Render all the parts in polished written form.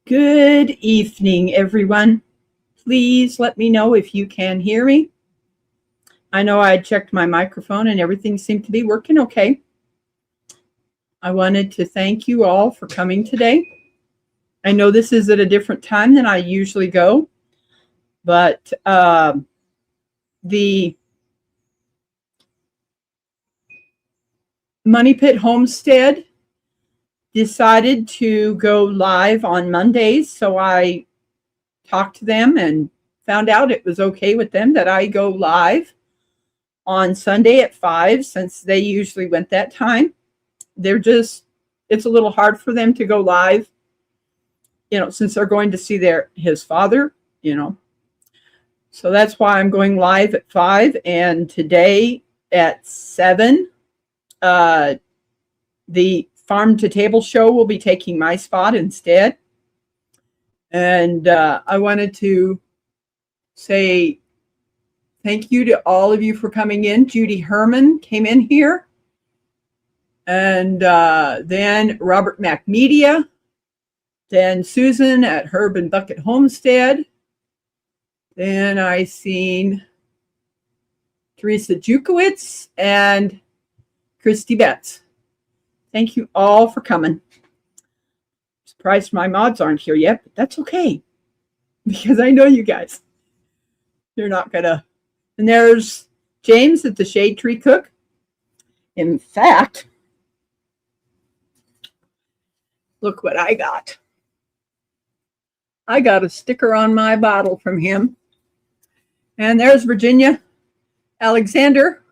Good evening, everyone. Please let me know if you can hear me. I know I checked my microphone and everything seemed to be working okay. I wanted to thank you all for coming today. I know this is at a different time than I usually go, but the Money Pit Homestead decided to go live on Mondays, so I talked to them and found out it was okay with them that I go live on Sunday at 5, since they usually went that time. It's a little hard for them to go live, since they're going to see his father, So that's why I'm going live at 5, and today at 7, the Farm to Table show will be taking my spot instead. And I wanted to say thank you to all of you for coming in. Judy Herman came in here. And then Robert Mack Media. Then Susan at Herb and Bucket Homestead. Then I seen Teresa Jukowitz and Christy Betts. Thank you all for coming. Surprised my mods aren't here yet, but that's okay, because I know you guys. You're not gonna. And there's James at the Shade Tree Cook. In fact, look what I got. I got a sticker on my bottle from him. And there's Virginia Alexander.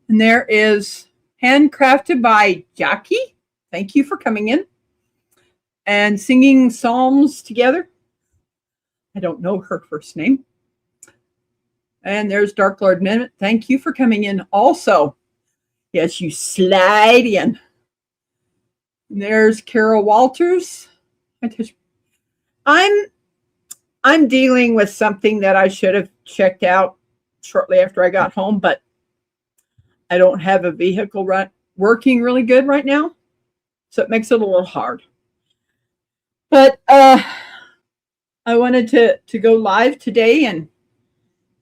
And there is Handcrafted by Jackie. Thank you for coming in and singing psalms together. I don't know her first name. And there's Dark Lord Minute. Thank you for coming in also. Yes, you slide in. And there's Carol Walters. I'm dealing with something that I should have checked out shortly after I got home, but I don't have a vehicle working really good right now, so it makes it a little hard. But I wanted to go live today and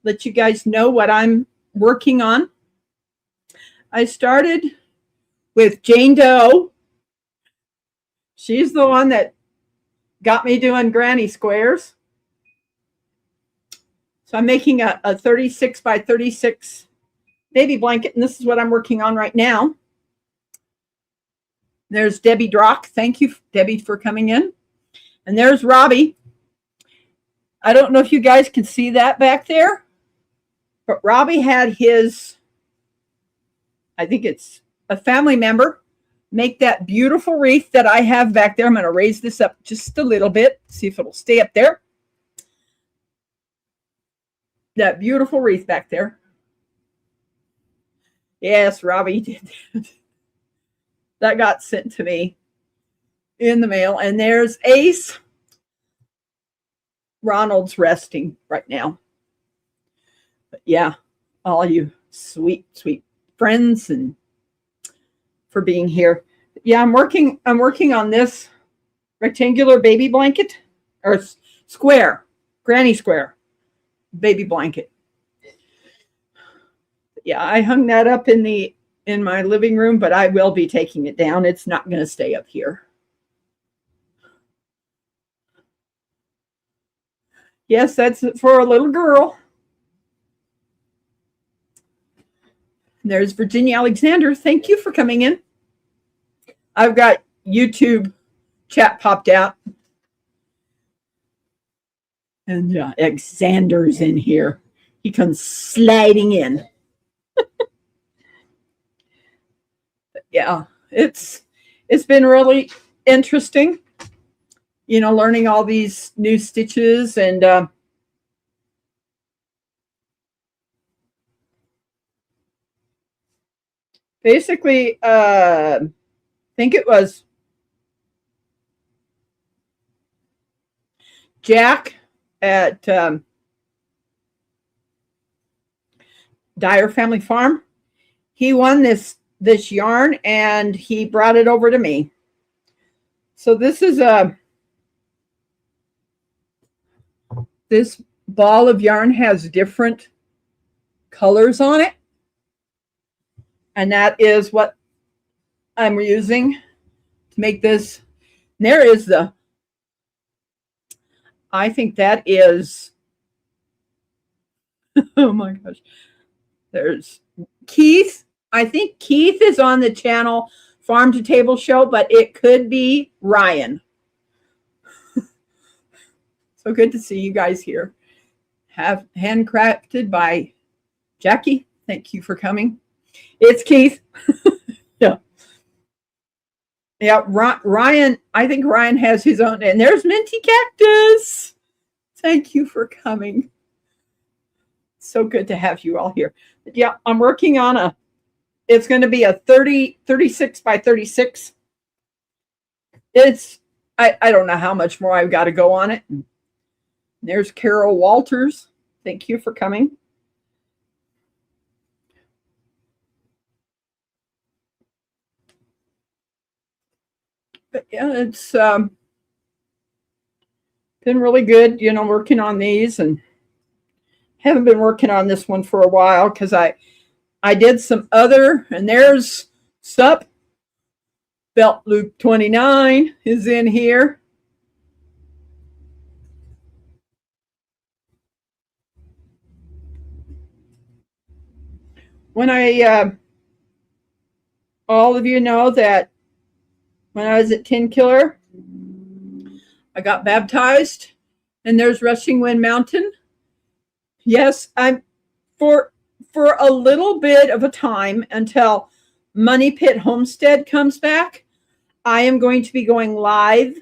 let you guys know what I'm working on. I started with Jane Doe. She's the one that got me doing granny squares. So I'm making a 36 by 36 baby blanket, and this is what I'm working on right now. There's Debbie Drock. Thank you, Debbie, for coming in. And there's Robbie. I don't know if you guys can see that back there, but Robbie had I think it's a family member, make that beautiful wreath that I have back there. I'm going to raise this up just a little bit, see if it'll stay up there. That beautiful wreath back there. Yes, Robbie did that. That got sent to me in the mail. And there's Ace. Ronald's resting right now. But yeah, all you sweet, sweet friends and for being here. Yeah, I'm working on this rectangular baby blanket, or square, granny square baby blanket. Yeah, I hung that up in my living room, but I will be taking it down. It's not going to stay up here. Yes, that's for a little girl. There's Virginia Alexander. Thank you for coming in. I've got YouTube chat popped out. And Alexander's in here. He comes sliding in. Yeah, it's been really interesting, learning all these new stitches, and basically, I think it was Jack at Dyer Family Farm. He won this yarn and he brought it over to me. So this is a this ball of yarn has different colors on it. And that is what I'm using to make this. And there is the, I think that is, oh my gosh. There's Keith. I think Keith is on the channel Farm to Table Show, but it could be Ryan. So good to see you guys here. Have handcrafted by Jackie. Thank you for coming. It's Keith. Yeah. Yeah, Ryan, I think Ryan has his own. And there's Minty Cactus. Thank you for coming. So good to have you all here. But yeah, I'm working on it's going to be a 36 by 36. It's, I don't know how much more I've got to go on it. There's Carol Walters. Thank you for coming. But yeah, it's been really good, working on these, and haven't been working on this one for a while because I did some other, and there's Sup. Belt Loop 29 is in here. When all of you know that when I was at Tenkiller, I got baptized, and there's Rushing Wind Mountain. Yes, I'm for a little bit of a time until Money Pit Homestead comes back. I am going to be going live.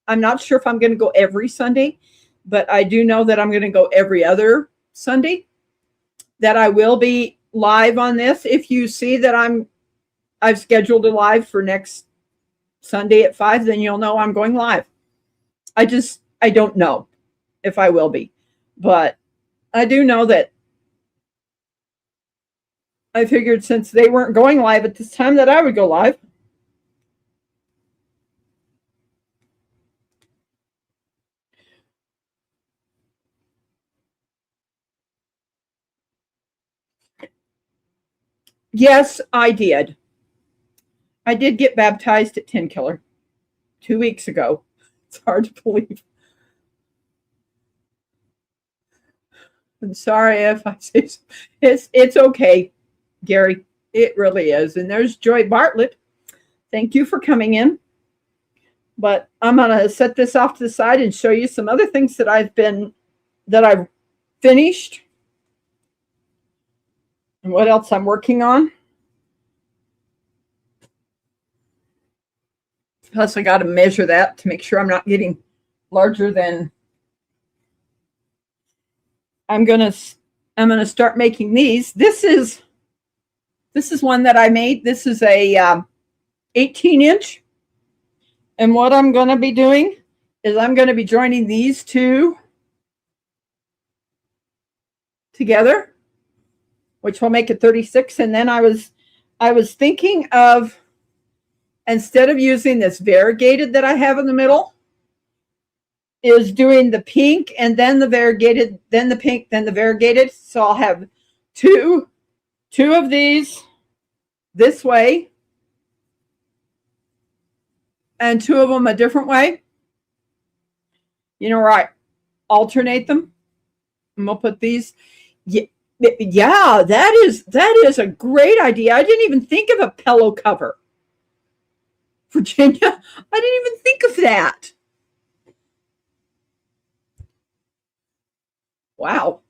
I'm not sure if I'm going to go every Sunday, but I do know that I'm going to go every other Sunday. That I will be live on this. If you see that I've scheduled a live for next Sunday at 5, then you'll know I'm going live. I don't know if I will be, but I do know that I figured since they weren't going live at this time that I would go live. Yes, I did. I did get baptized at Tenkiller 2 weeks ago. It's hard to believe. I'm sorry if I say it's okay, Gary. It really is. And there's Joy Bartlett. Thank you for coming in. But I'm going to set this off to the side and show you some other things that I've finished. And what else I'm working on. Plus, I got to measure that to make sure I'm not getting larger than. I'm gonna start making these. This is one that I made. This is a 18-inch. And what I'm going to be doing is I'm going to be joining these two together, which will make it 36. And then I was thinking of, instead of using this variegated that I have in the middle, is doing the pink and then the variegated, then the pink, then the variegated. So I'll have two of these this way and two of them a different way. Where I alternate them. And we'll put these. Yeah, that is a great idea. I didn't even think of a pillow cover. Virginia, I didn't even think of that. Wow.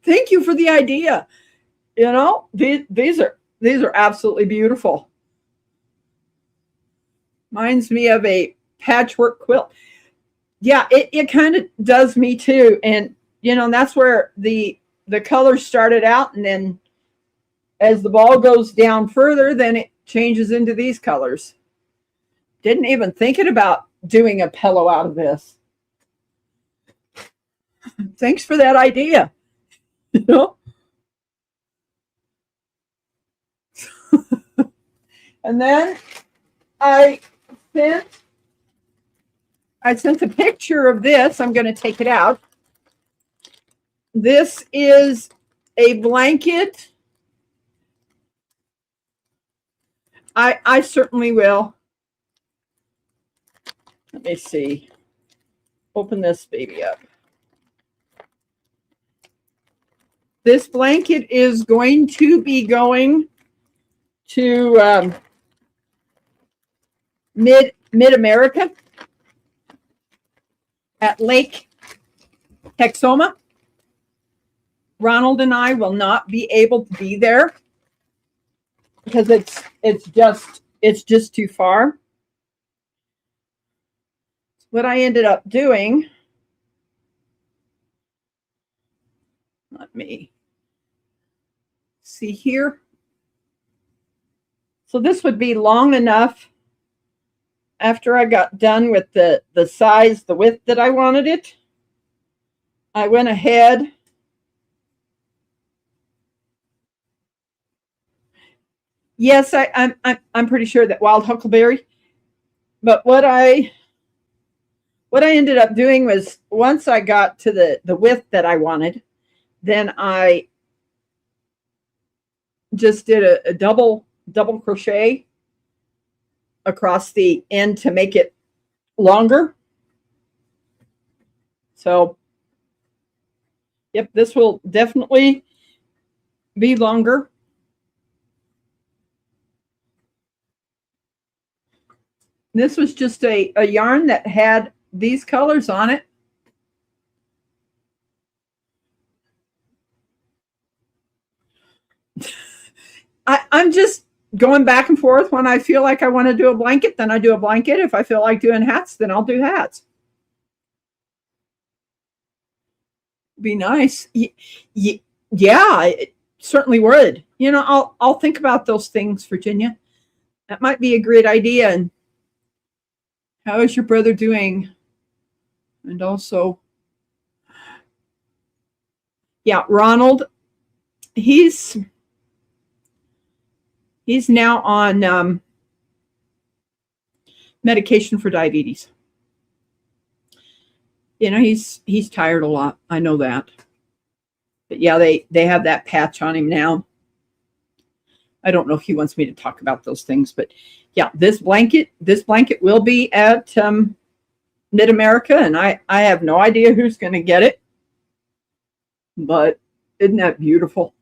Thank you for the idea. These are absolutely beautiful. Reminds me of a patchwork quilt. Yeah, it kind of does me too. And, that's where the color started out. And then as the ball goes down further, then it changes into these colors. Didn't even thinking about doing a pillow out of this. Thanks for that idea. And then I sent a picture of this. I'm going to take it out. This is a blanket. I certainly will. Let me see. Open this baby up. This blanket is going to be going to Mid-America at Lake Texoma. Ronald and I will not be able to be there because it's just too far. What I ended up doing, let me see here. So this would be long enough after I got done with the size, the width that I wanted it. I went ahead Yes, I'm pretty sure that wild huckleberry. But what I ended up doing was once I got to the width that I wanted, then I just did a double crochet across the end to make it longer. So, yep, this will definitely be longer. This was just a yarn that had these colors on it. I'm just going back and forth. When I feel like I want to do a blanket, then I do a blanket. If I feel like doing hats, then I'll do hats. Be nice. Yeah, it certainly would. You know, I'll think about those things, Virginia. That might be a great idea. And how is your brother doing? And also, yeah, Ronald, he's now on medication for diabetes. You know, he's tired a lot. I know that. But yeah, they have that patch on him now. I don't know if he wants me to talk about those things, but yeah, this blanket will be at Mid-America, and I have no idea who's going to get it. But isn't that beautiful?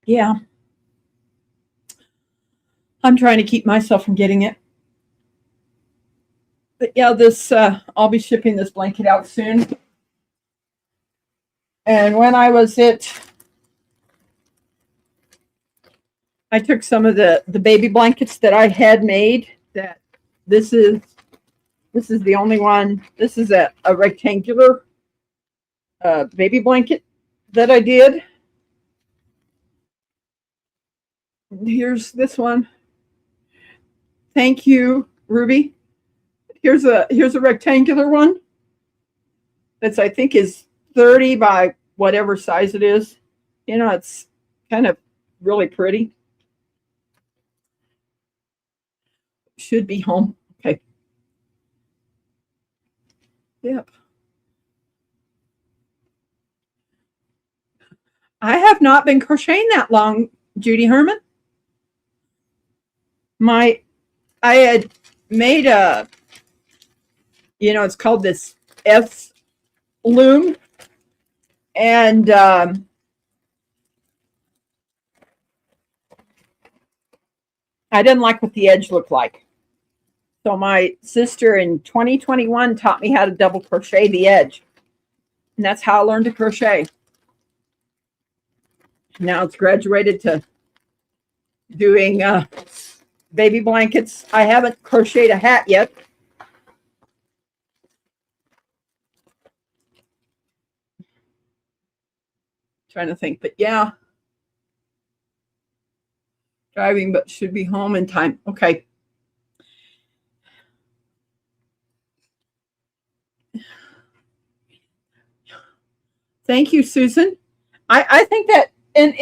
Yeah. I'm trying to keep myself from getting it. But yeah, this I'll be shipping this blanket out soon. And when I was I took some of the baby blankets that I had made. That this is the only one. This is a rectangular baby blanket that I did. Here's this one. Thank you, Ruby. Here's a rectangular one. That's I think is 30 by whatever size it is. You know, it's kind of really pretty. Should be home. Okay. Yep. I have not been crocheting that long, Judy Herman. I had made a, you know, it's called this S loom, and I didn't like what the edge looked like. So my sister in 2021 taught me how to double crochet the edge, and that's how I learned to crochet. Now it's graduated to doing baby blankets. I haven't crocheted a hat yet. Trying to think, but yeah. Driving, but should be home in time. Okay. Thank you, Susan. I think that, and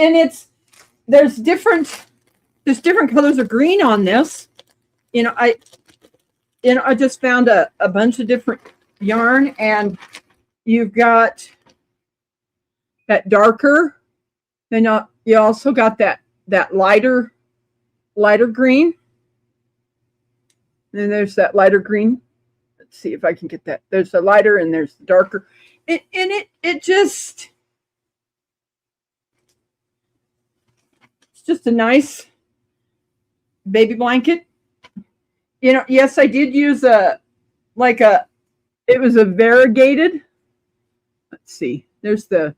there's different there's different colors of green on this. I just found a bunch of different yarn, and you've got that darker, then you also got that lighter green. And then there's that lighter green. Let's see if I can get that. There's the lighter and there's the darker. It's just a nice baby blanket. Yes, I did use it was a variegated. Let's see. Here's that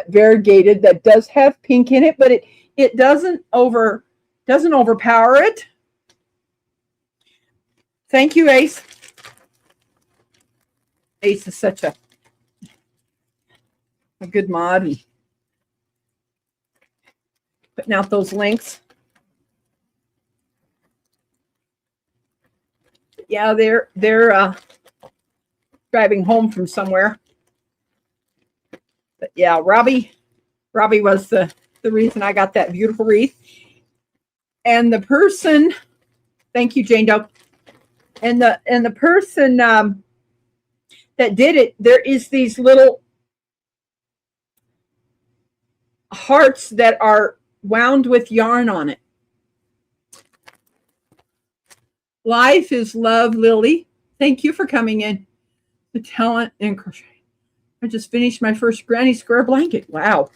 variegated that does have pink in it, but it doesn't overpower it. Thank you, Ace. Ace is such a good mod, and putting out those links. Yeah, they're driving home from somewhere. But yeah, Robbie was the reason I got that beautiful wreath. And the person, thank you, Jane Doe. And the person that did it, there is these little hearts that are wound with yarn on it. Life is love, Lily. Thank you for coming in. The talent and crochet. I just finished my first granny square blanket. Wow.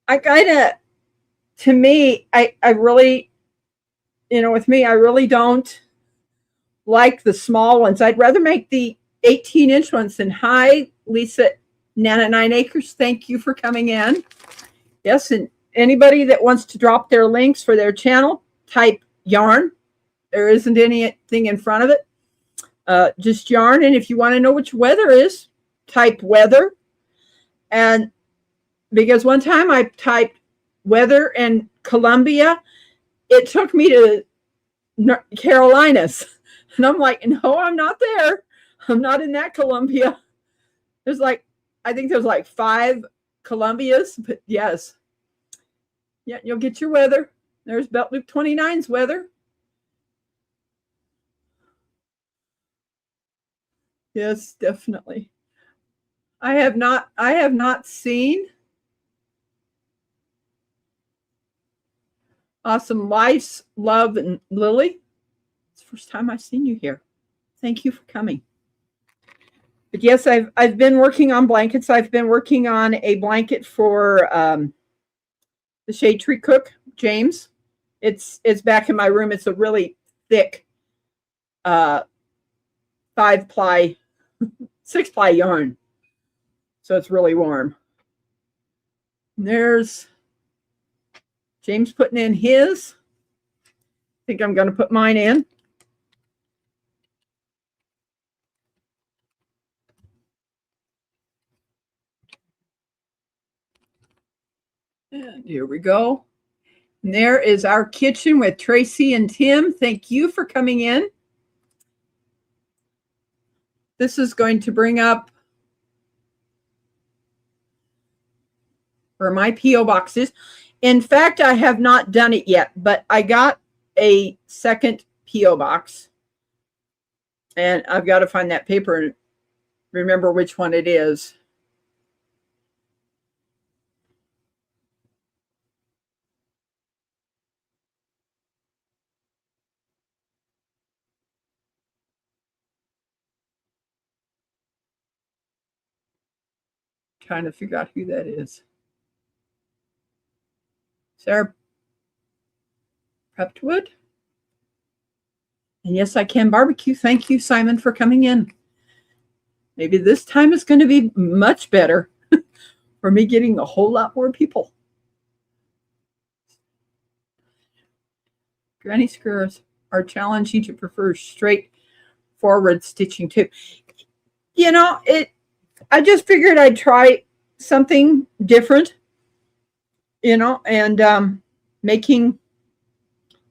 To me, I really, with me, I really don't like the small ones. I'd rather make the 18-inch ones than hi, Lisa, Nana 9 Acres. Thank you for coming in. Yes, and anybody that wants to drop their links for their channel, type yarn. There isn't anything in front of it. Just yarn. And if you want to know which weather is, type weather. And because one time I typed weather in Columbia, it took me to Carolinas. And I'm like, no, I'm not there. I'm not in that Columbia. I think there's 5 Columbias, but yes. Yeah, you'll get your weather. There's Belt Loop 29's weather. Yes, definitely. I have not seen Awesome Life's Love and Lily. It's the first time I've seen you here. Thank you for coming. But yes, I've been working on blankets. I've been working on a blanket for the Shade Tree Cook, James. It's back in my room. It's a really thick 5-ply, 6-ply yarn. So it's really warm. There's James putting in his. I think I'm going to put mine in. And here we go. And there is our kitchen with Tracy and Tim. Thank you for coming in. This is going to bring up where my P.O. box is. In fact, I have not done it yet, but I got a second P.O. box. And I've got to find that paper and remember which one it is. Trying to figure out who that is. Sarah Preptwood. And yes, I can barbecue. Thank you, Simon, for coming in. Maybe this time is going to be much better for me getting a whole lot more people. Granny squares are challenging to prefer straightforward stitching too. I just figured I'd try something different, and making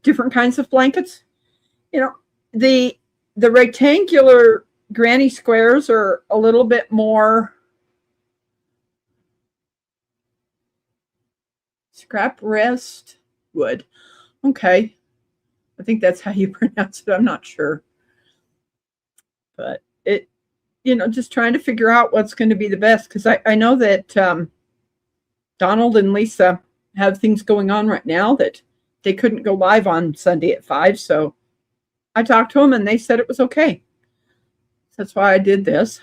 different kinds of blankets. The rectangular granny squares are a little bit more Scrap rest wood. Okay. I think that's how you pronounce it. I'm not sure. But it, just trying to figure out what's going to be the best. Because I know that Donald and Lisa have things going on right now that they couldn't go live on Sunday at 5. So I talked to them and they said it was okay. That's why I did this.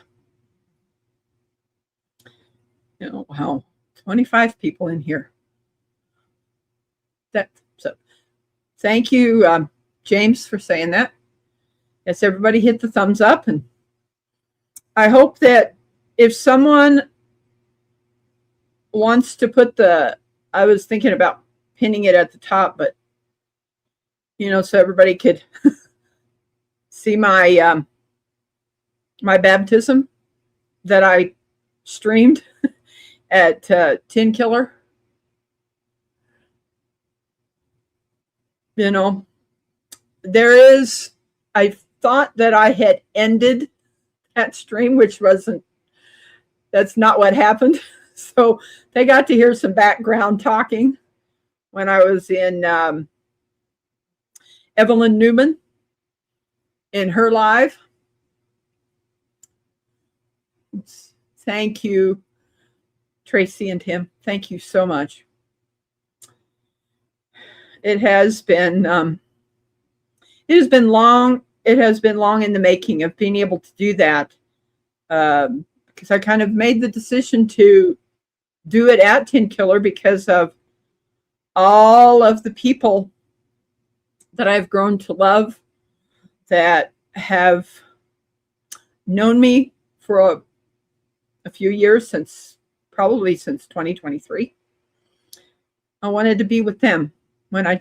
Wow, 25 people in here. So thank you, James, for saying that. Yes, everybody hit the thumbs up. And I hope that if someone wants to put I was thinking about pinning it at the top, but, so everybody could see my baptism that I streamed at Tenkiller. I thought that I had ended that stream, that's not what happened. So they got to hear some background talking when I was in Evelyn Newman in her live. Thank you, Tracy and Tim. Thank you so much. It has been long. It has been long in the making of being able to do that, because I kind of made the decision to do it at Tenkiller because of all of the people that I've grown to love that have known me for a few years, probably since 2023. I wanted to be with them when I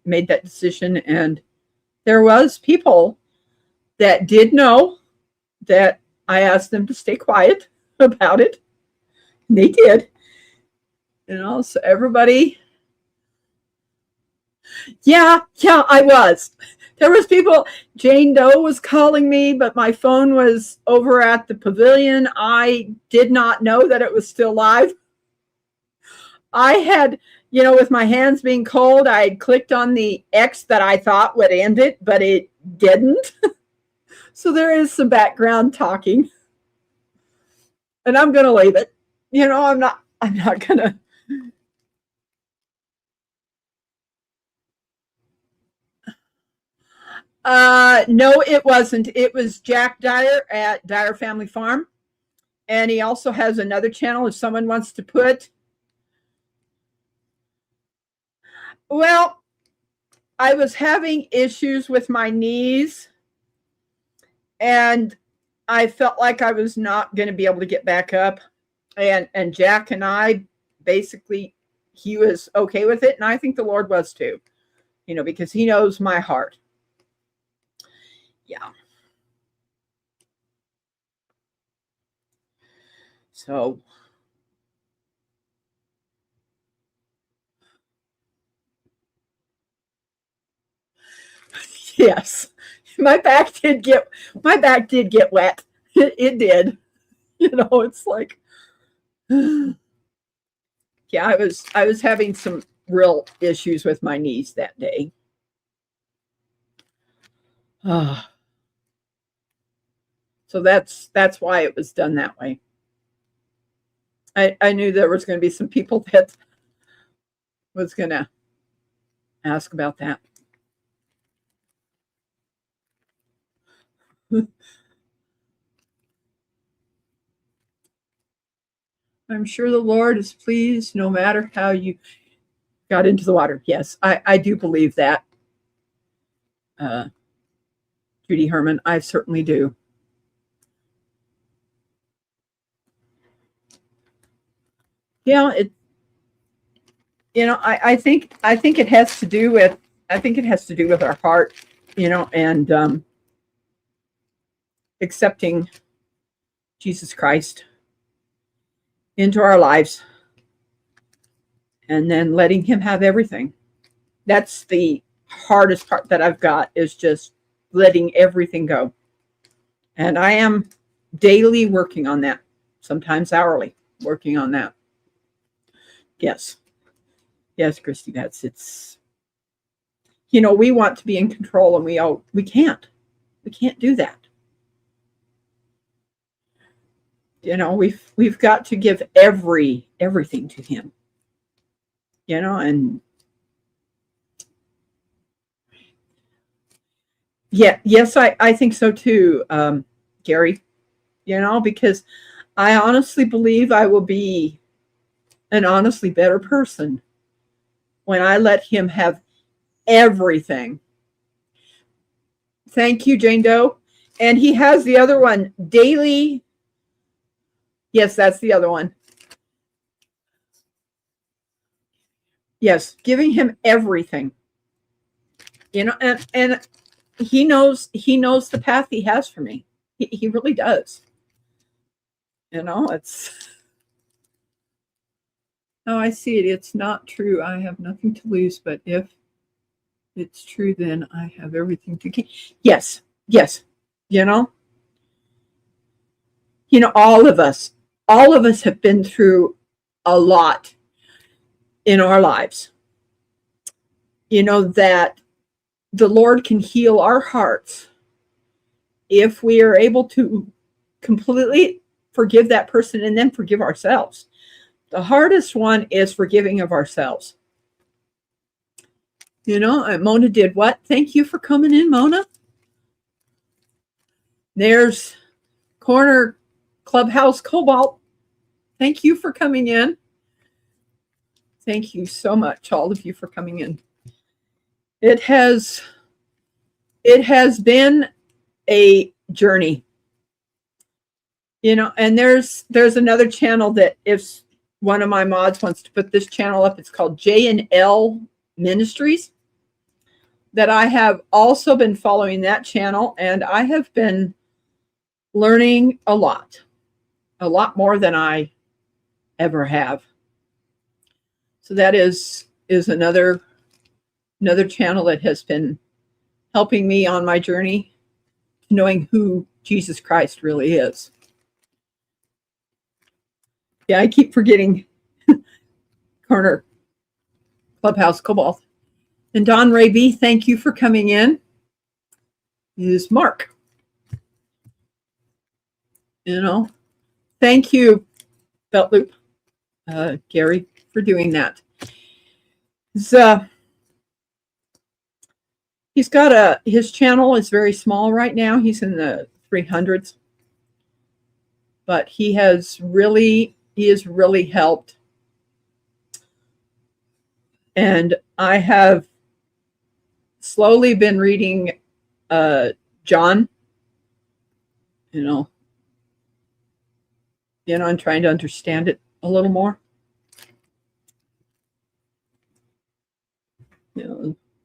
made that decision. And there was people that did know that I asked them to stay quiet about it. And they did. So everybody. Yeah, I was. There was people, Jane Doe was calling me, but my phone was over at the pavilion. I did not know that it was still live. I had, with my hands being cold, I had clicked on the X that I thought would end it, but it didn't. So there is some background talking. And I'm going to leave it. I'm not going to. No, it wasn't. It was Jack Dyer at Dyer Family Farm. And he also has another channel if someone wants to put. Well, I was having issues with my knees, and I felt like I was not going to be able to get back up. And Jack and I, basically, he was okay with it. And I think the Lord was too, because he knows my heart. Yeah. So. Yes, my back did get wet. It did. It's like, yeah, I was having some real issues with my knees that day. So that's why it was done that way. I knew there was going to be some people that was going to ask about that. I'm sure the Lord is pleased no matter how you got into the water. Yes, I do believe that. Judy Herman, I certainly do. Yeah, I think it has to do with our heart, and accepting Jesus Christ into our lives and then letting him have everything. That's the hardest part that I've got, is just letting everything go. And I am daily working on that, sometimes hourly working on that. Yes. Yes, Christy, it's, we want to be in control, and we can't do that. We've got to give everything to him, and yes, I think so too, Gary, because I honestly believe I will be an honestly better person when I let him have everything. Thank you, Jane Doe. And he has the other one, daily. Yes, that's the other one. Yes, giving him everything. And he knows the path he has for me. He really does. It's. Oh, I see it. It's not true. I have nothing to lose, but if it's true, then I have everything to gain. Yes. All of us have been through a lot in our lives. That the Lord can heal our hearts if we are able to completely forgive that person and then forgive ourselves. The hardest one is forgiving of ourselves. Mona did what? Thank you for coming in, Mona. There's Corner Clubhouse Cobalt. Thank you for coming in. Thank you so much, all of you, for coming in. It has been a journey. And there's another channel that if one of my mods wants to put this channel up, it's called J&L Ministries, that I have also been following that channel, and I have been learning a lot more than I ever have. So that is another channel that has been helping me on my journey to knowing who Jesus Christ really is. Yeah, I keep forgetting Corner Clubhouse Cobalt. And Don Ray B, thank you for coming in. Is Mark. Thank you, Belt Loop, Gary, for doing that. He's got his channel is very small right now. He's in the 300s, but he has really helped. And I have slowly been reading John, and trying to understand it a little more.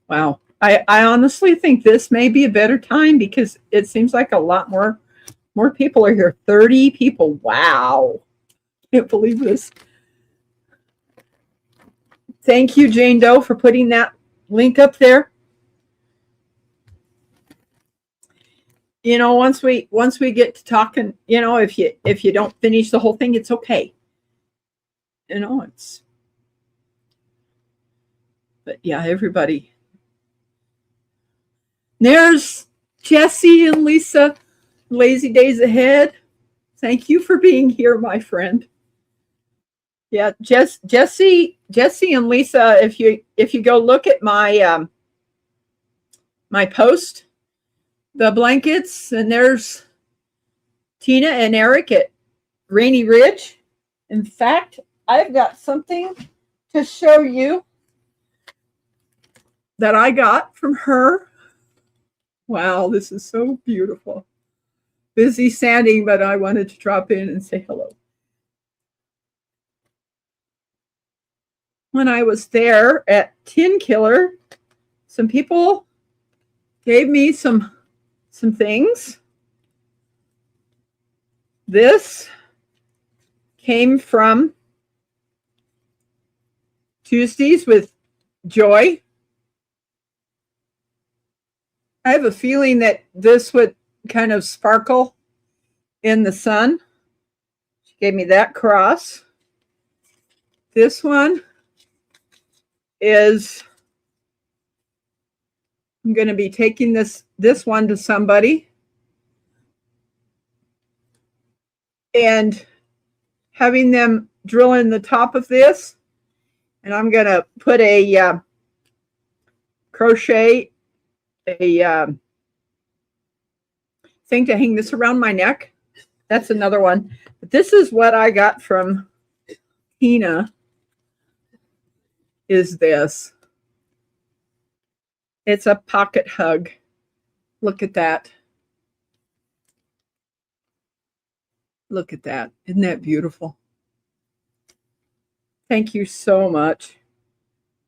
Wow. I honestly think this may be a better time because it seems like a lot more people are here. 30 people. Wow. Can't believe this. Thank you, Jane Doe, for putting that link up there. Once we get to talking, if you don't finish the whole thing, it's okay. But yeah, everybody. There's Jesse and Lisa, Lazy Days Ahead. Thank you for being here, my friend. Yeah, Jesse and Lisa, if you go look at my my post, the blankets, and there's Tina and Eric at Rainy Ridge. In fact, I've got something to show you that I got from her. Wow, this is so beautiful. Busy sanding, but I wanted to drop in and say hello. When I was there at Tenkiller, some people gave me some things. This came from Tuesdays with Joy. I have a feeling that this would kind of sparkle in the sun. She gave me that cross. This one is I'm going to be taking this one to somebody and having them drill in the top of this. And I'm going to put a crochet a thing to hang this around my neck. That's another one. But this is what I got from Tina, is this. It's a pocket hug. Look at that. Look at that. Isn't that beautiful? Thank you so much.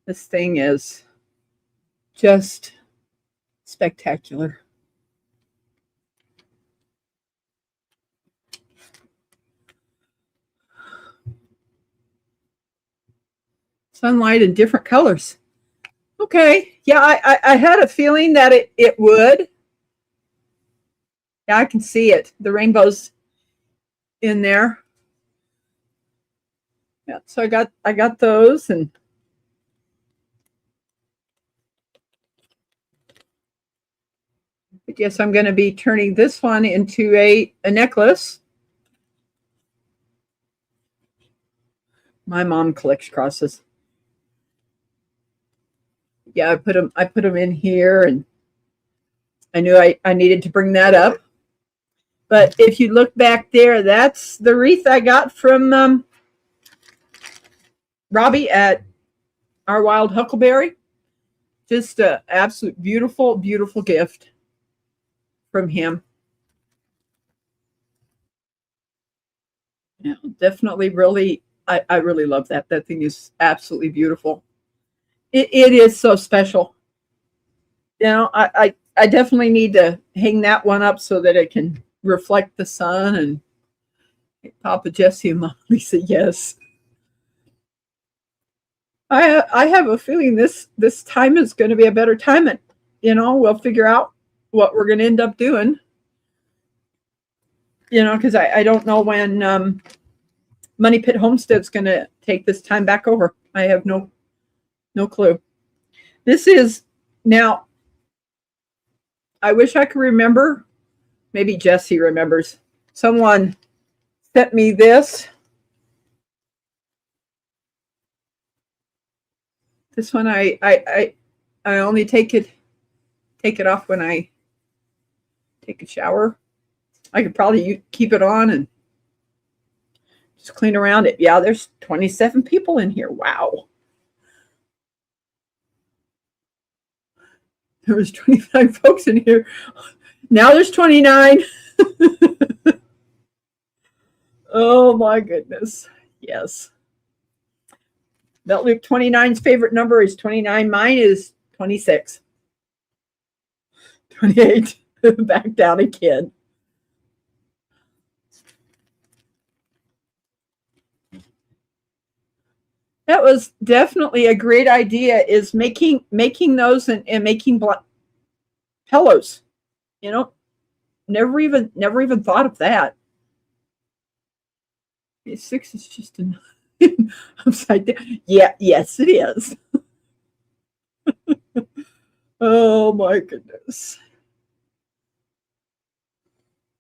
This thing is just spectacular. Sunlight in different colors. Okay. Yeah, I had a feeling that it would. Yeah, I can see it. The rainbow's in there. Yeah, so I got those, and I guess I'm going to be turning this one into a necklace. My mom collects crosses. Yeah, I put them in here, and I knew I needed to bring that up. But if you look back there, that's the wreath I got from Robbie at Our Wild Huckleberry. Just an absolute beautiful, beautiful gift from him. Yeah, definitely, really, I really love that. That thing is absolutely beautiful. It is so special. You know, I definitely need to hang that one up so that it can reflect the sun. And Papa Jesse and Mom Lisa, yes. I have a feeling this time is going to be a better time. And, you know, we'll figure out what we're going to end up doing. You know, because I don't know when Money Pit Homestead's going to take this time back over. I have no clue. This is now, I wish I could remember. Maybe Jesse remembers. Someone sent me this. This one I only take it off when I take a shower. I could probably keep it on and just clean around it. Yeah, there's 27 people in here. Wow. There was 25 folks in here. Now there's 29. Oh my goodness. Yes. Belt Loop 29's favorite number is 29. Mine is 26. 28. Back down again. That was definitely a great idea, is making those and making pillows. You know, never even thought of that. 6 is just a upside down. Yeah, yes, it is. Oh my goodness.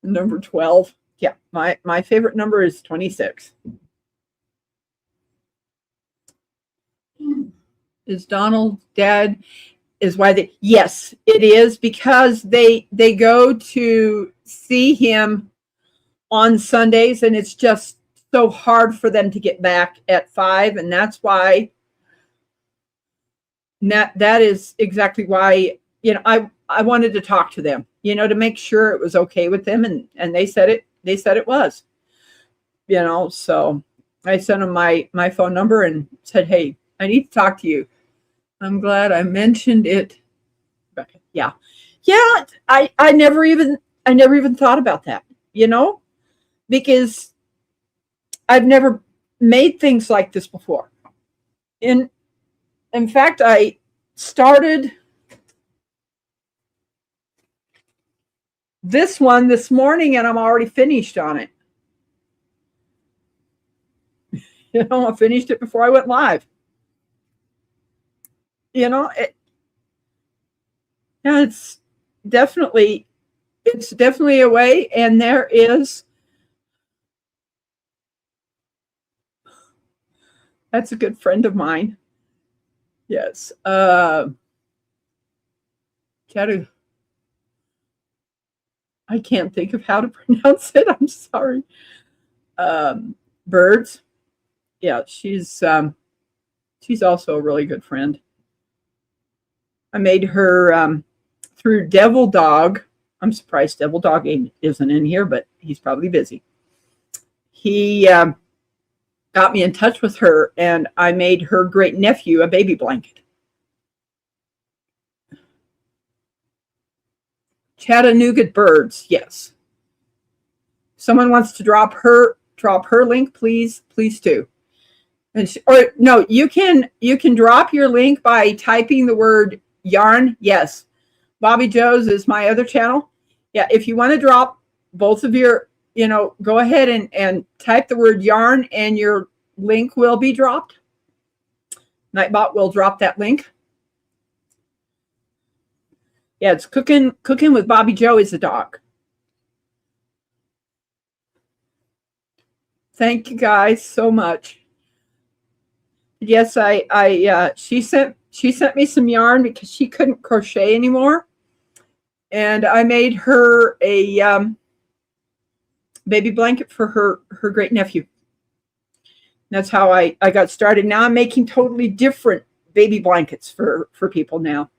Number 12. Yeah, my favorite number is 26. Is Donald dad? Is why they, yes, it is, because they go to see him on Sundays, and it's just so hard for them to get back at 5, and that's why. That is exactly why, you know, I wanted to talk to them, you know, to make sure it was okay with them, and they said it was, you know. So I sent them my phone number and said, hey, I need to talk to you. I'm glad I mentioned it. Yeah. I never even thought about that, you know, because I've never made things like this before. In fact, I started this one this morning, and I'm already finished on it. You know, I finished it before I went live. You know, yeah, definitely, it's definitely a way. And there is, that's a good friend of mine. Yes. Chattu, I can't think of how to pronounce it. I'm sorry. Birds. Yeah, she's also a really good friend. I made her through Devil Dog. I'm surprised Devil Dog isn't in here, but he's probably busy. He got me in touch with her, and I made her great nephew a baby blanket. Chattanooga Birds, yes. Someone wants to drop her link, please do. Or no, you can drop your link by typing the word yarn. Yes, Bobby Joe's is my other channel. Yeah, if you want to drop both of your, go ahead and type the word yarn, and your link will be dropped. Nightbot will drop that link. Yeah, it's cooking with Bobby Joe is the dog. Thank you guys so much. Yes, she sent me some yarn because she couldn't crochet anymore, and I made her a baby blanket for her great nephew. That's how I got started. Now I'm making totally different baby blankets for people now,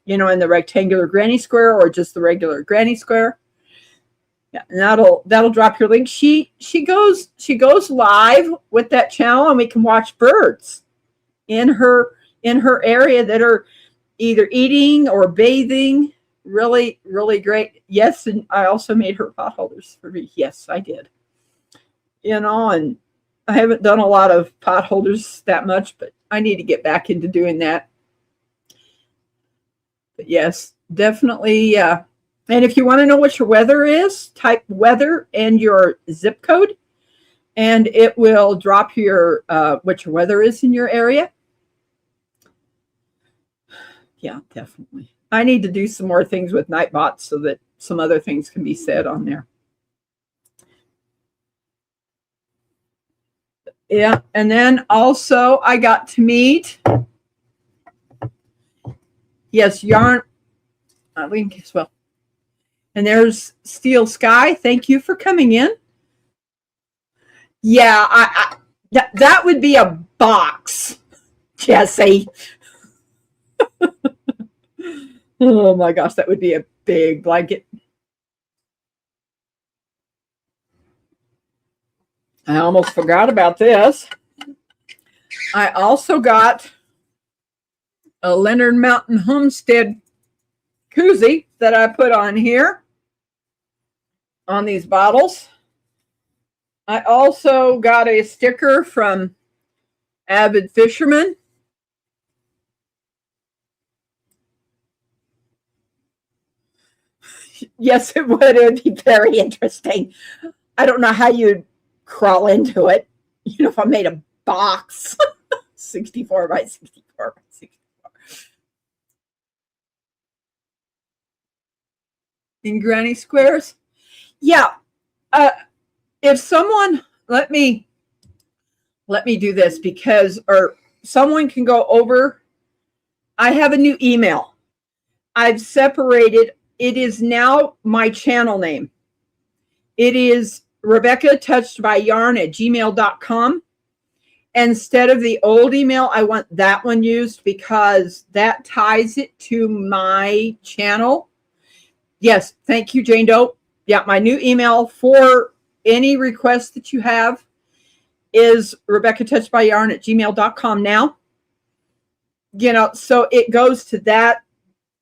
in the rectangular granny square or just the regular granny square. Yeah, and that'll drop your link. She goes live with that channel, and we can watch birds in her area that are either eating or bathing. Really, really great. Yes, and I also made her pot holders for me. Yes, I did. And I haven't done a lot of pot holders that much, but I need to get back into doing that. But yes, definitely. And if you want to know what your weather is, type weather and your zip code, and it will drop your what your weather is in your area. Yeah, definitely. I need to do some more things with Nightbot so that some other things can be said on there. Yeah, and then also I got to meet, yes, yarn link as well. And there's Steel Sky. Thank you for coming in. Yeah, that would be a box, Jesse. Oh my gosh, that would be a big blanket. I almost forgot about this. I also got a Leonard Mountain Homestead koozie that I put on here on these bottles. I also got a sticker from Avid Fisherman. Yes, it would. It would be very interesting. I don't know how you'd crawl into it. If I made a box 64 by 64 by 64. In granny squares? Yeah. If someone, let me do this or someone can go over. I have a new email. I've separated. It is now my channel name. It is Rebekah touched by yarn at gmail.com. Instead of the old email, I want that one used because that ties it to my channel. Yes, thank you, Jane Doe. Yeah, my new email for any requests that you have is Rebekah touched by yarn at gmail.com now. So it goes to that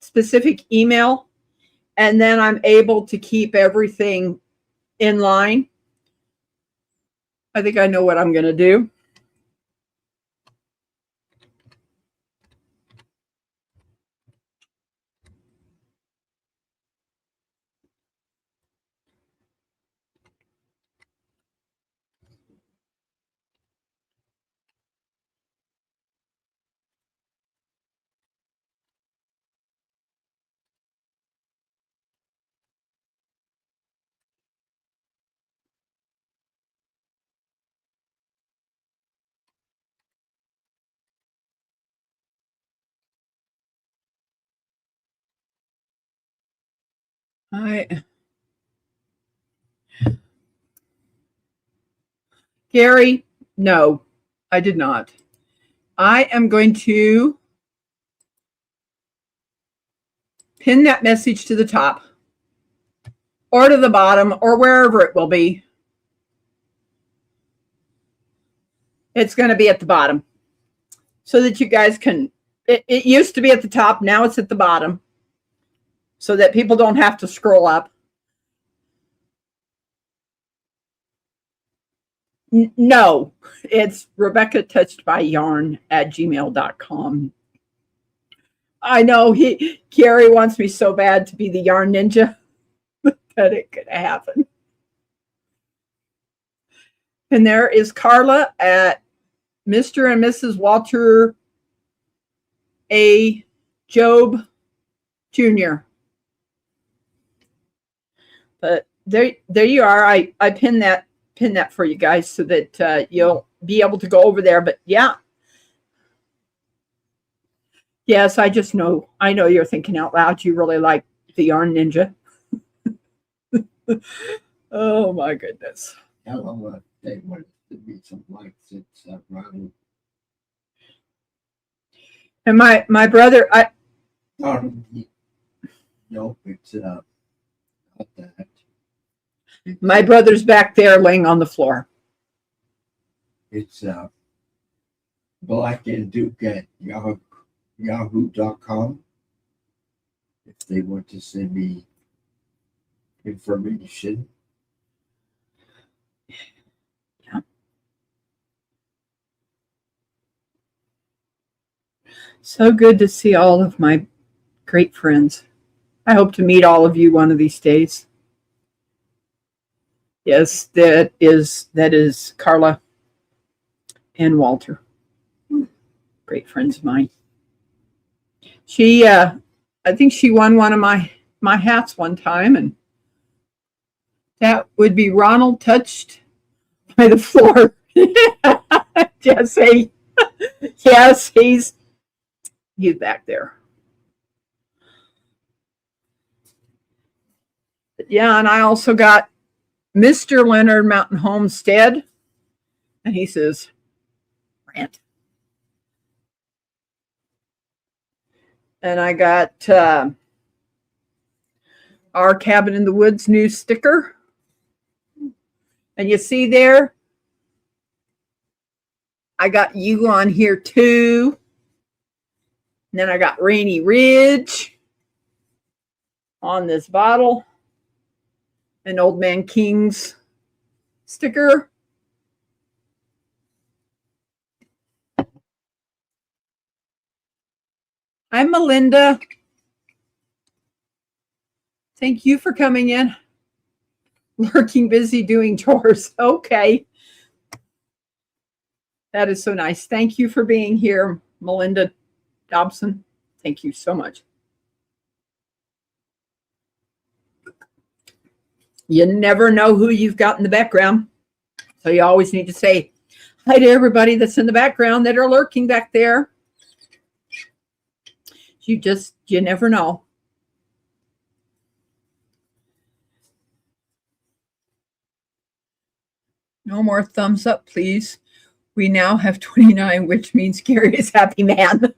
specific email, and then I'm able to keep everything in line. I think I know what I'm going to do. Gary, no, I did not. I am going to pin that message to the top or to the bottom or wherever it will be. It's going to be at the bottom so that you guys can, it used to be at the top. Now it's at the bottom so that people don't have to scroll up. No, it's Rebekah touched by yarn@gmail.com. I know Gary wants me so bad to be the yarn ninja that it could happen. And there is Carla at Mr. and Mrs. Walter A. Job Jr. But there you are. I pinned that for you guys so that you'll be able to go over there. But yeah. Yes, I know you're thinking out loud. You really like the Yarn Ninja. Oh my goodness. Hello, they wanted to be some likes. It's Ronald. And my brother, No, it's not that. My brother's back there laying on the floor. It's Black and Duke at yahoo.com. If they want to send me information. Yeah. So good to see all of my great friends. I hope to meet all of you one of these days. Yes, that is Carla and Walter. Great friends of mine. She I think she won one of my hats one time, and that would be Ronald touched by the floor. Jesse. Yes, he's back there. Yeah, and I also got Mr. Leonard Mountain Homestead, and he says, rant. And I got our Cabin in the Woods new sticker. And you see there, I got you on here too. And then I got Rainy Ridge on this bottle. An Old Man King's sticker. I'm Melinda. Thank you for coming in. Working busy doing chores. Okay. That is so nice. Thank you for being here, Melinda Dobson. Thank you so much. You never know who you've got in the background. So you always need to say hi to everybody that's in the background that are lurking back there. You never know. No more thumbs up, please. We now have 29, which means Gary is happy man.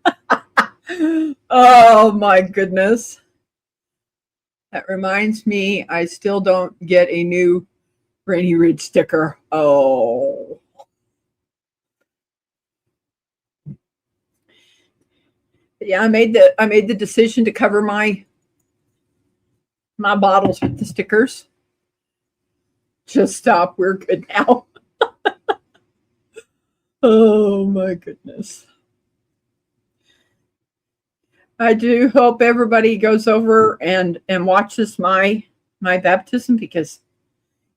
Oh my goodness. That reminds me, I still don't get a new Rainy Ridge sticker. Oh. Yeah, I made the decision to cover my bottles with the stickers. Just stop. We're good now. Oh my goodness. I do hope everybody goes over and watches my baptism, because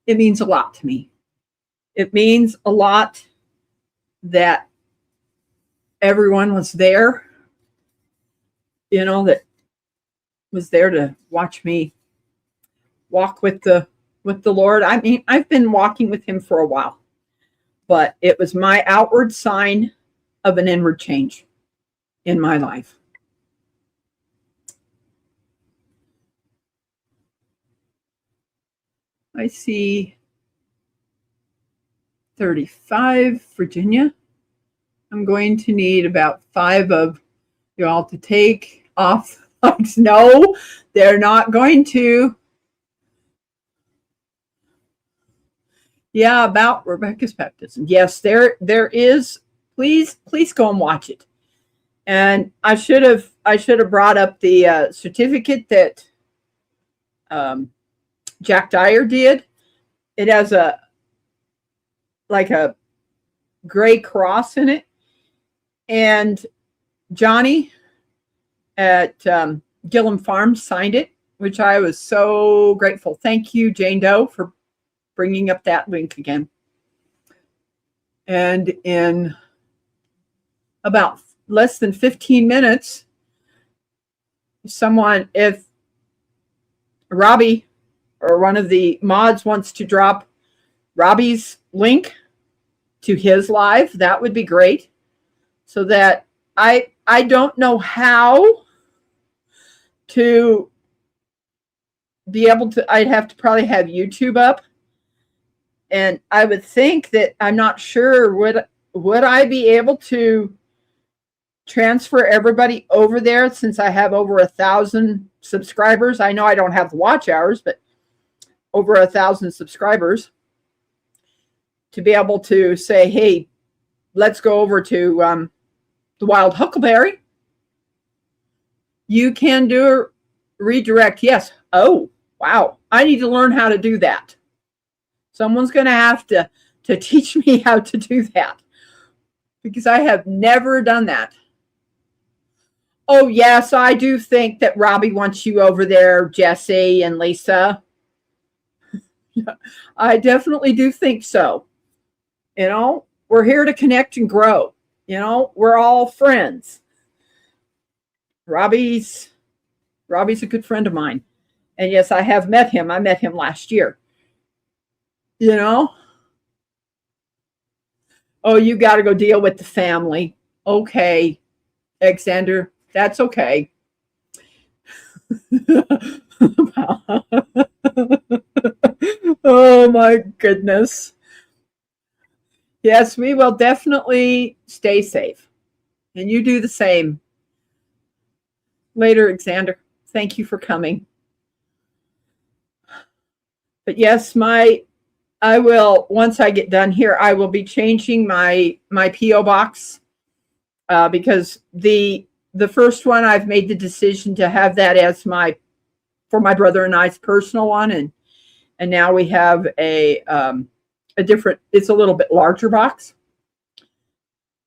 it means a lot to me. It means a lot that everyone was there, that was there to watch me walk with the Lord. I mean, I've been walking with him for a while, but it was my outward sign of an inward change in my life. I see 35, Virginia. I'm going to need about 5 of you all to take off. No, they're not going to. Yeah, about Rebekah's baptism. Yes, there is. Please go and watch it. And I should have brought up the certificate that Jack Dyer did. It has a gray cross in it, and Johnny at Gillum Farms signed it, which I was so grateful. Thank you, Jane Doe, for bringing up that link again. And in about less than 15 minutes, if Robbie or one of the mods wants to drop Robbie's link to his live, that would be great. So that I don't know how to be able to, I'd have to probably have YouTube up. And I would think that, I'm not sure, would I be able to transfer everybody over there since I have over 1,000 subscribers? I know I don't have the watch hours, but over 1,000 subscribers, to be able to say, hey, let's go over to the Wild Huckleberry. You can do a redirect. Yes. Oh, wow. I need to learn how to do that. Someone's going to have to teach me how to do that, because I have never done that. Oh, yes, I do think that Robbie wants you over there, Jesse and Lisa. I definitely do think so. You know, we're here to connect and grow. You know, we're all friends. Robbie's a good friend of mine. And yes, I have met him. I met him last year. You know? Oh, you got to go deal with the family. Okay, Alexander, that's okay. Oh, my goodness. Yes, we will definitely stay safe. And you do the same. Later, Alexander. Thank you for coming. But yes, I will, once I get done here, I will be changing my P.O. box because the first one, I've made the decision to have that as for my brother and I's personal one. And now we have a different, it's a little bit larger box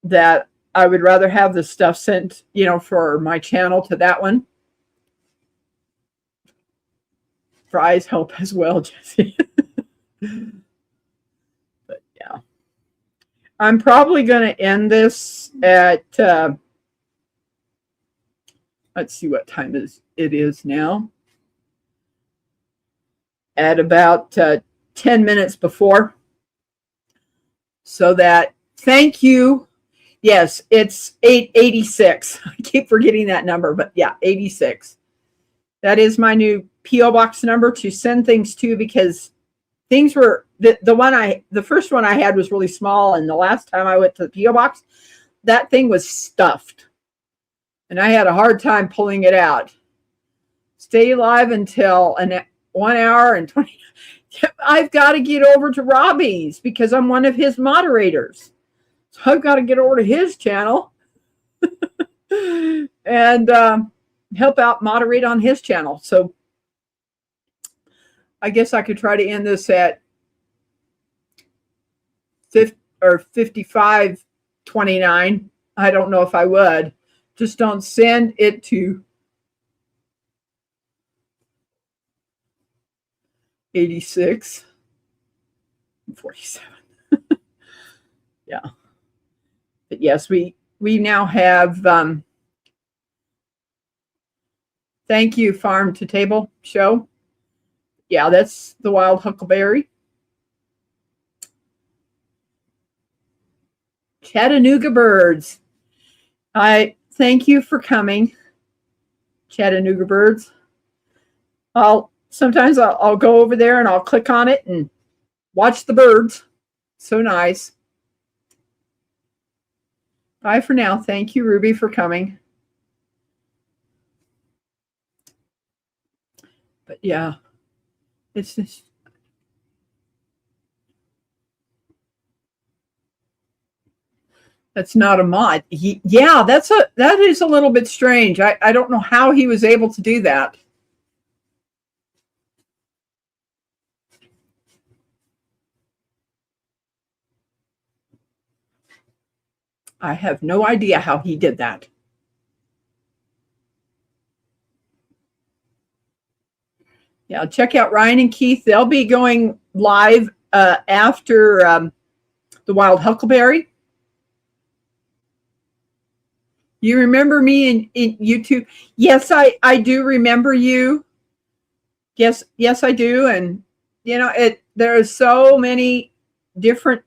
that I would rather have the stuff sent, for my channel to that one. Fries help as well, Jesse. But yeah, I'm probably going to end this at, let's see what time it is now. At about 10 minutes before. So that, thank you. Yes, it's 886. I keep forgetting that number, but yeah, 86. That is my new P.O. box number to send things to, because things were, the first one I had was really small, and the last time I went to the P.O. box, that thing was stuffed. And I had a hard time pulling it out. Stay live until 1 hour and 20. I've got to get over to Robbie's because I'm one of his moderators. So I've got to get over to his channel and help out moderate on his channel. So I guess I could try to end this at 55:29. I don't know if I would. Just don't send it to 86 and 47. Yeah. But yes, we now have thank you, Farm to Table show. Yeah, that's the Wild Huckleberry. Chattanooga birds. I thank you for coming, Chattanooga birds. sometimes I'll go over there and I'll click on it and watch the birds. So nice. Bye for now. Thank you, Ruby, for coming. But yeah, it's just, that's not a mod. Yeah, that is a little bit strange. I don't know how he was able to do that. I have no idea how he did that. Yeah, check out Ryan and Keith. They'll be going live after the Wild Huckleberry. You remember me in YouTube? Yes, I do remember you. Yes, I do. And there are so many different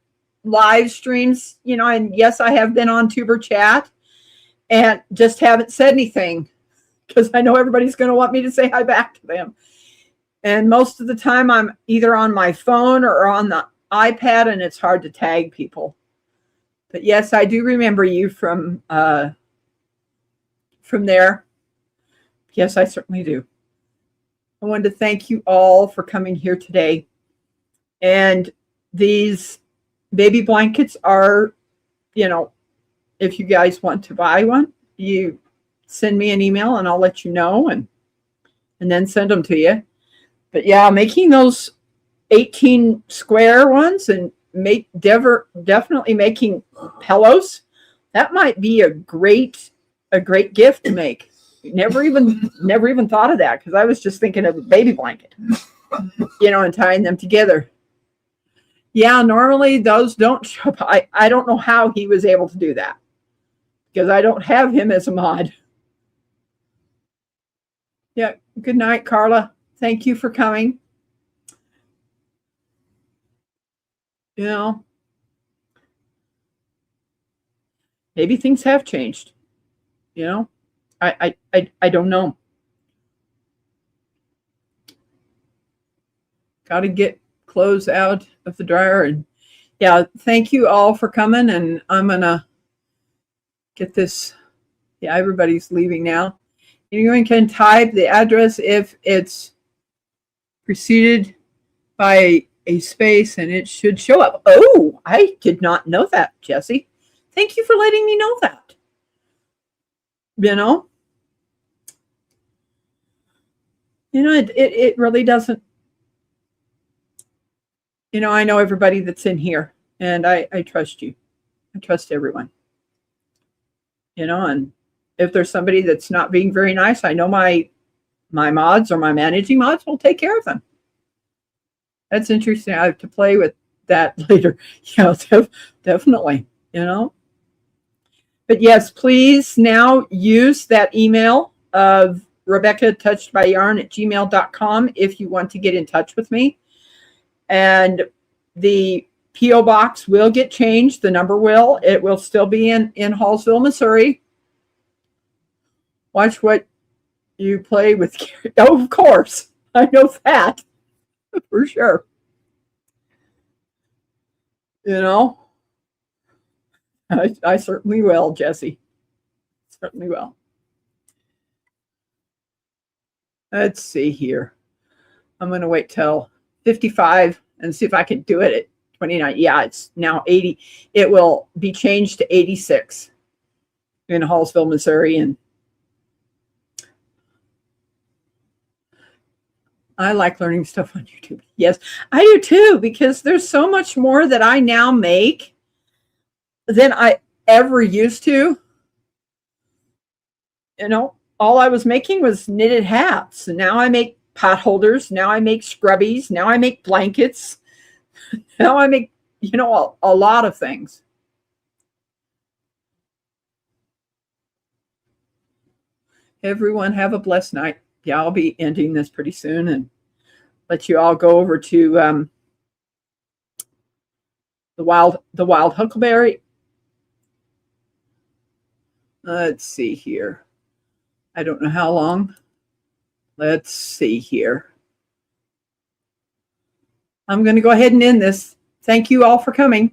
live streams, and yes, I have been on Tuber Chat and just haven't said anything because I know everybody's going to want me to say hi back to them. And most of the time I'm either on my phone or on the iPad, and it's hard to tag people. But yes, I do remember you from there. Yes, I certainly do. I wanted to thank you all for coming here today. And these baby blankets are, if you guys want to buy one, you send me an email and I'll let you know and then send them to you. But yeah, making those 18 square ones and definitely making pillows, that might be a great gift to make. Never even thought of that because I was just thinking of a baby blanket, and tying them together. Yeah, normally those don't show up. I don't know how he was able to do that because I don't have him as a mod. Yeah, good night, Carla. Thank you for coming. Maybe things have changed. I don't know. Got to get clothes out of the dryer. And yeah, thank you all for coming. And I'm going to get this. Yeah, everybody's leaving now. Anyone can type the address if it's preceded by a space and it should show up. Oh, I did not know that, Jesse. Thank you for letting me know that. It really doesn't. I know everybody that's in here, and I trust you. I trust everyone. And if there's somebody that's not being very nice, I know my mods or my managing mods will take care of them. That's interesting. I have to play with that later. Yeah, definitely. But yes, please now use that email of Rebekah touchedbyyarn@gmail.com if you want to get in touch with me. And the P.O. box will get changed. The number will. It will still be in Hallsville, Missouri. Watch what you play with. Oh, of course. I know that for sure. I certainly will, Jesse. Certainly will. Let's see here. I'm going to wait till 55 and see if I can do it at 29. Yeah, it's now 80. It will be changed to 86 in Hallsville, Missouri. And I like learning stuff on YouTube. Yes, I do too, because there's so much more that I now make than I ever used to. All I was making was knitted hats. And now I make pot holders. Now I make scrubbies. Now I make blankets. Now I make, a lot of things. Everyone have a blessed night. Yeah, I'll be ending this pretty soon and let you all go over to the Wild Huckleberry. Let's see here. I don't know how long. Let's see here. I'm going to go ahead and end this. Thank you all for coming.